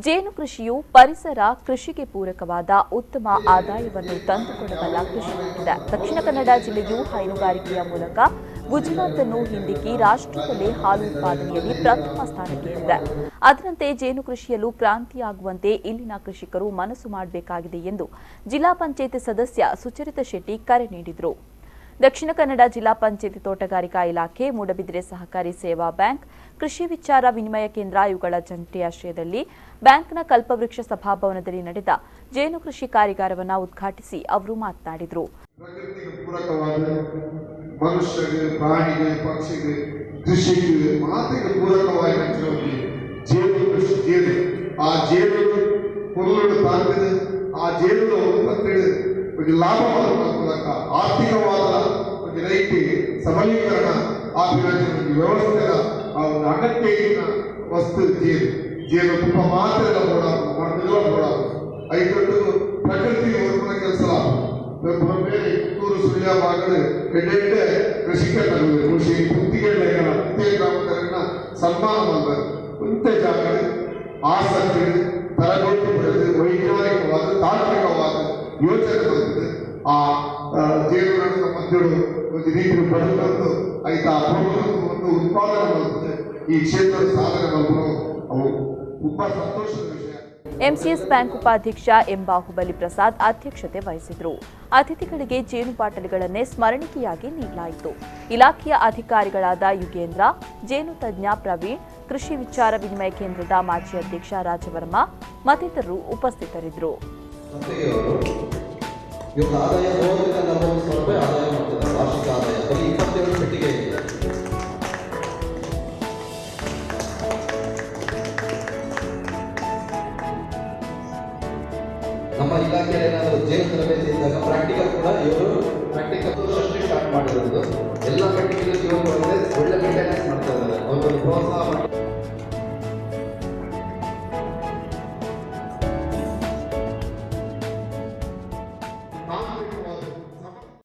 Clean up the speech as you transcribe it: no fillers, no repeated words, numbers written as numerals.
ಜೇನು ಕೃಷಿಯು ಪರಿಸರ ಕೃಷಿಗೆ ಪೂರಕವಾದ ಉತ್ತಮ ಆದಾಯವನ್ನು ತಂದುಕೊಡಬಲ್ಲ ಕೃಷಿಯಾಗಿದೆ. ದಕ್ಷಿಣ ಕನ್ನಡ ಜಿಲ್ಲೆಯು ಹೈನುಗಾರಿಕೆಯ ಮೂಲಕ ಗುಜರಾತ್ ಅನ್ನು ಹಿಂದಿಕ್ಕಿ ರಾಷ್ಟ್ರದಲ್ಲೇ ಹಾಲು ಉತ್ಪಾದನೆಯಲ್ಲಿ ಪ್ರಥಮ ಸ್ಥಾನಕ್ಕೇರಿದೆ. ಅದರಂತೆ ಜೇನು ಕೃಷಿಯಲ್ಲೂ ಕ್ರಾಂತಿಯಾಗುವಂತೆ ಇಲ್ಲಿನ ಕೃಷಿಕರು ಮನಸ್ಸು ಮಾಡಬೇಕಾಗಿದೆ ಎಂದು ಜಿಲ್ಲಾ ಪಂಚಾಯತ್ ಸದಸ್ಯ ಸುಚರಿತಾ ಶೆಟ್ಟಿ ಕರೆ ನೀಡಿದರು. ದಕ್ಷಿಣ ಕನ್ನಡ ಜಿಲ್ಲಾ ಪಂಚಾಯತ್ ತೋಟಗಾರಿಕಾ ಇಲಾಖೆ, ಮೂಡಬಿದಿರೆ ಸಹಕಾರಿ ಸೇವಾ ಬ್ಯಾಂಕ್, ಕೃಷಿ ವಿಚಾರ ವಿನಿಮಯ ಕೇಂದ್ರ ಇವುಗಳ ಜಂಟಿ ಆಶ್ರಯದಲ್ಲಿ ಬ್ಯಾಂಕ್ನ ಕಲ್ಪವೃಕ್ಷ ಸಭಾಭವನದಲ್ಲಿ ನಡೆದ ಜೇನು ಕೃಷಿ ಕಾರ್ಯಾಗಾರವನ್ನು ಉದ್ಘಾಟಿಸಿ ಅವರು ಮಾತನಾಡಿದರು. ಮನುಷ್ಯರಿಗೆ, ಪ್ರಾಣಿಗೆ, ಪಕ್ಷಿಗೆ, ಕೃಷಿಗೆ ಮಾತಿಗೆ ಪೂರಕವಾಗಿ ಜೇನು ಕೃಷಿ ಆ ಜೇನು ಹುಲ್ಲು ತಾಂಡಿದ ಆ ಜೇನು ಉತ್ಪತ್ತಿ ಲಾಭವನ್ನು ಮೂಲಕ ಆರ್ಥಿಕವಾದ ರೈತಿಗೆ ಸಬಲೀಕರಣ ಆಗಿರೋ ವ್ಯವಸ್ಥೆಯ ಅಗತ್ಯ ವಸ್ತು ಜೇನು ತುಪ್ಪ ಮಾತ್ರ ಐದು ಪ್ರಕೃತಿ ಕೆಲಸ ಬೇರೆ ಪುತ್ತೂರು ಸುಳ್ಯ ಭಾಗಗಳು ಎಡ್ಡೆ ಕೃಷಿಕರು ಕೃಷಿ ಗುತ್ತಿಗೆಗಳ ಗ್ರಾಮದಲ್ಲಿನ ಸನ್ಮಾನ ಮಾಡಿದ್ದಾರೆ. ಇಂಥ ಜಾಗಗಳು ಆಸಕ್ತಿ ತರಬೇತಿ ಪಡೆದು ವೈಜ್ಞಾನಿಕವಾದ ತಾಂತ್ರಿಕವಾದ ಯೋಚನೆ ಬಂದಿದೆ. ಆ ಜೇನುಗಳನ್ನು ಮಧ್ಯಗಳು ಒಂದು ರೀತಿಯ ಬದುಕಂದು ಆಯ್ತಾ ಒಂದು ಉತ್ಪಾದನೆ ಬರುತ್ತದೆ. ಈ ಕ್ಷೇತ್ರದ ಸಾಧನೆ ಬಂದು ಅವು ತುಂಬಾ ಸಂತೋಷದ ವಿಷಯ. ಎಂಸಿಎಸ್ ಬ್ಯಾಂಕ್ ಉಪಾಧ್ಯಕ್ಷ ಎಂ ಬಾಹುಬಲಿ ಪ್ರಸಾದ್ ಅಧ್ಯಕ್ಷತೆ ವಹಿಸಿದರು. ಅತಿಥಿಗಳಿಗೆ ಜೇನು ಬಾಟಲಿಗಳನ್ನೇ ಸ್ಮರಣಿಕೆಯಾಗಿ ನೀಡಲಾಯಿತು. ಇಲಾಖೆಯ ಅಧಿಕಾರಿಗಳಾದ ಯುಗೇಂದ್ರ, ಜೇನು ತಜ್ಞ ಪ್ರವೀಣ್, ಕೃಷಿ ವಿಚಾರ ವಿನಿಮಯ ಕೇಂದ್ರದ ಮಾಜಿ ಅಧ್ಯಕ್ಷ ರಾಜವರ್ಮ ಮತ್ತಿತರರು ಉಪಸ್ಥಿತರಿದ್ದರು. ನಮ್ಮ ಇಲಾಖೆಯಲ್ಲಿ ಏನಾದರೂ ಜೇನು ತರಬೇತಿ ಇದ್ದಾಗ ಪ್ರಾಕ್ಟಿಕಲ್ ಕೂಡ ಇವರು ಪ್ರಾಕ್ಟಿಕಲ್ ಸ್ಟಾರ್ಟ್ ಮಾಡಿರೋದು ಎಲ್ಲ ಪ್ರಾಕ್ಟಿಕಲ್ ಇವರು ಒಳ್ಳೆ